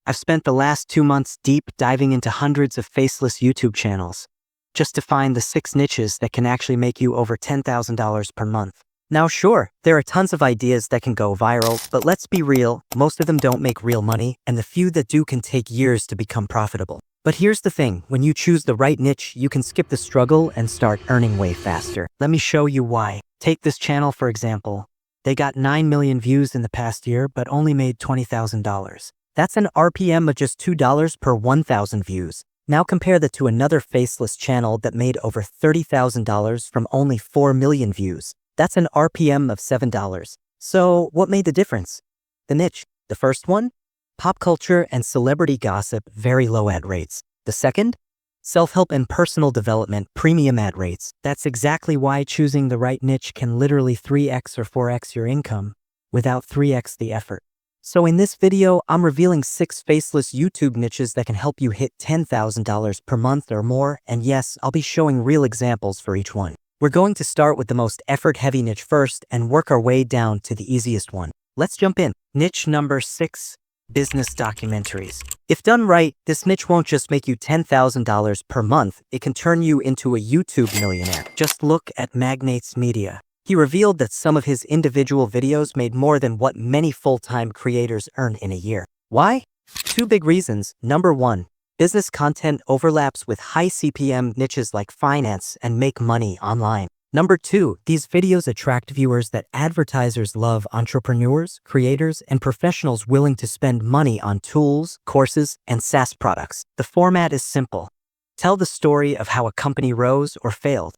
I've spent the last 2 months deep diving into hundreds of faceless YouTube channels, just to find the 6 niches that can actually make you over $10,000 per month. Now sure, there are tons of ideas that can go viral, but let's be real, most of them don't make real money, and the few that do can take years to become profitable. But here's the thing, when you choose the right niche, you can skip the struggle and start earning way faster. Let me show you why. Take this channel for example. They got 9 million views in the past year, but only made $20,000. That's an RPM of just $2 per 1,000 views. Now compare that to another faceless channel that made over $30,000 from only 4 million views. That's an RPM of $7. So what made the difference? The niche. The first one? Pop culture and celebrity gossip, very low ad rates. The second? Self-help and personal development, premium ad rates. That's exactly why choosing the right niche can literally 3x or 4x your income without 3x the effort. So in this video, I'm revealing 6 faceless YouTube niches that can help you hit $10,000 per month or more, and yes, I'll be showing real examples for each one. We're going to start with the most effort-heavy niche first and work our way down to the easiest one. Let's jump in. Niche number 6. Business documentaries. If done right, this niche won't just make you $10,000 per month, it can turn you into a YouTube millionaire. Just look at Magnates Media. He revealed that some of his individual videos made more than what many full-time creators earn in a year. Why? 2 big reasons. Number 1, business content overlaps with high CPM niches like finance and make money online. Number 2, these videos attract viewers that advertisers love: entrepreneurs, creators, and professionals willing to spend money on tools, courses, and SaaS products. The format is simple. Tell the story of how a company rose or failed,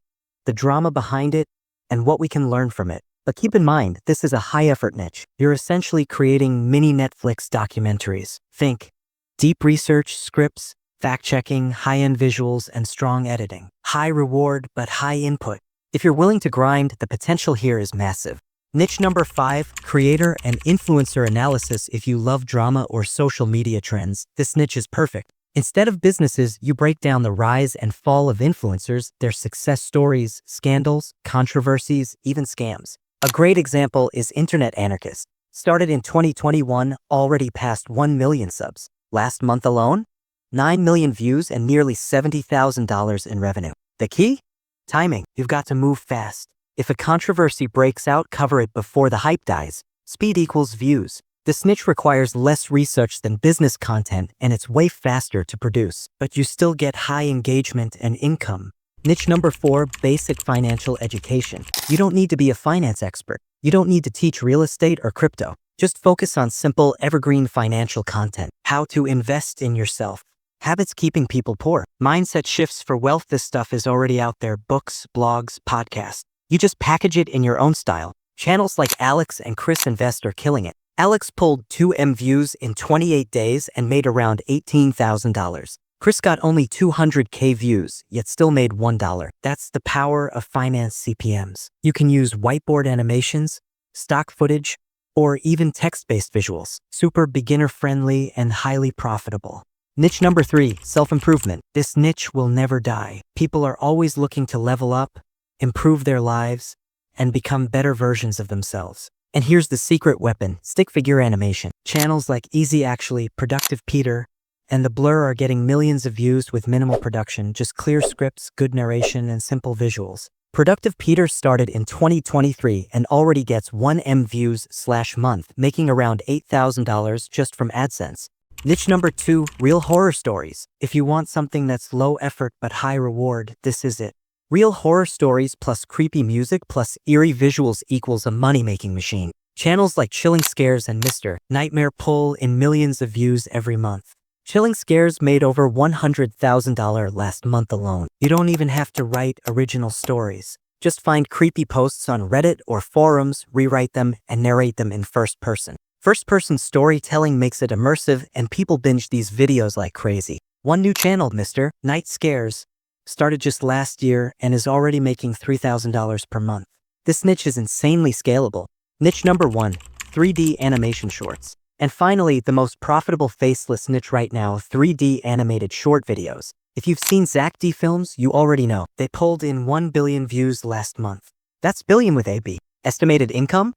the drama behind it, and what we can learn from it. But keep in mind, this is a high-effort niche. You're essentially creating mini Netflix documentaries. Think deep research, scripts, fact-checking, high-end visuals, and strong editing. High reward, but high input. If you're willing to grind, the potential here is massive. Niche number 5, creator and influencer analysis. If you love drama or social media trends, this niche is perfect. Instead of businesses, you break down the rise and fall of influencers, their success stories, scandals, controversies, even scams. A great example is Internet Anarchist. Started in 2021, already passed 1 million subs. Last month alone, 9 million views and nearly $70,000 in revenue. The key? Timing. You've got to move fast. If a controversy breaks out, cover it before the hype dies. Speed equals views. This niche requires less research than business content, and it's way faster to produce, but you still get high engagement and income. Niche number 4, basic financial education. You don't need to be a finance expert. You don't need to teach real estate or crypto. Just focus on simple, evergreen financial content. How to invest in yourself. Habits keeping people poor. Mindset shifts for wealth. This stuff is already out there. Books, blogs, podcasts. You just package it in your own style. Channels like Alex and Chris Invest are killing it. Alex pulled 2M views in 28 days and made around $18,000. Chris got only 200K views, yet still made $1. That's the power of finance CPMs. You can use whiteboard animations, stock footage, or even text-based visuals. Super beginner-friendly and highly profitable. Niche number 3, self-improvement. This niche will never die. People are always looking to level up, improve their lives, and become better versions of themselves. And here's the secret weapon: stick figure animation. Channels like Easy Actually, Productive Peter, and The Blur are getting millions of views with minimal production, just clear scripts, good narration, and simple visuals. Productive Peter started in 2023 and already gets 1M views/month, making around $8,000 just from AdSense. Niche number 2, real horror stories. If you want something that's low effort but high reward, this is it. Real horror stories plus creepy music plus eerie visuals equals a money-making machine. Channels like Chilling Scares and Mr. Nightmare pull in millions of views every month. Chilling Scares made over $100,000 last month alone. You don't even have to write original stories. Just find creepy posts on Reddit or forums, rewrite them, and narrate them in first person. First-person storytelling makes it immersive, and people binge these videos like crazy. One new channel, Mr. Night Scares, started just last year and is already making $3,000 per month. This niche is insanely scalable. Niche number 1, 3D animation shorts. And finally, the most profitable faceless niche right now, 3D animated short videos. If you've seen Zach D films, you already know. They pulled in 1 billion views last month. That's billion with a B. Estimated income?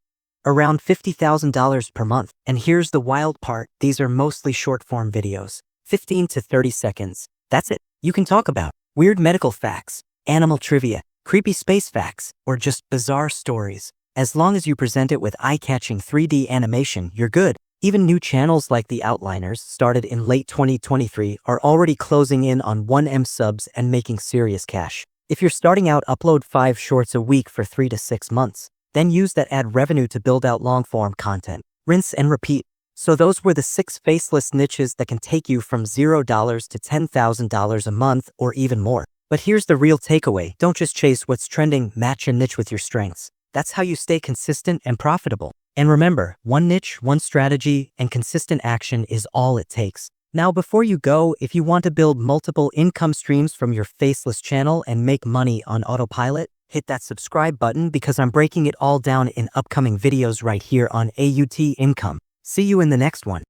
around $50,000 per month. And here's the wild part, these are mostly short-form videos, 15 to 30 seconds. That's it. You can talk about weird medical facts, animal trivia, creepy space facts, or just bizarre stories. As long as you present it with eye-catching 3D animation, you're good. Even new channels like The Outliners, started in late 2023, are already closing in on 1M subs and making serious cash. If you're starting out, upload 5 shorts a week for 3 to 6 months. Then use that ad revenue to build out long-form content. Rinse and repeat. So those were the 6 faceless niches that can take you from $0 to $10,000 a month or even more. But here's the real takeaway. Don't just chase what's trending, match a niche with your strengths. That's how you stay consistent and profitable. And remember, one niche, one strategy, and consistent action is all it takes. Now, before you go, if you want to build multiple income streams from your faceless channel and make money on autopilot, hit that subscribe button because I'm breaking it all down in upcoming videos right here on AUT Income. See you in the next one.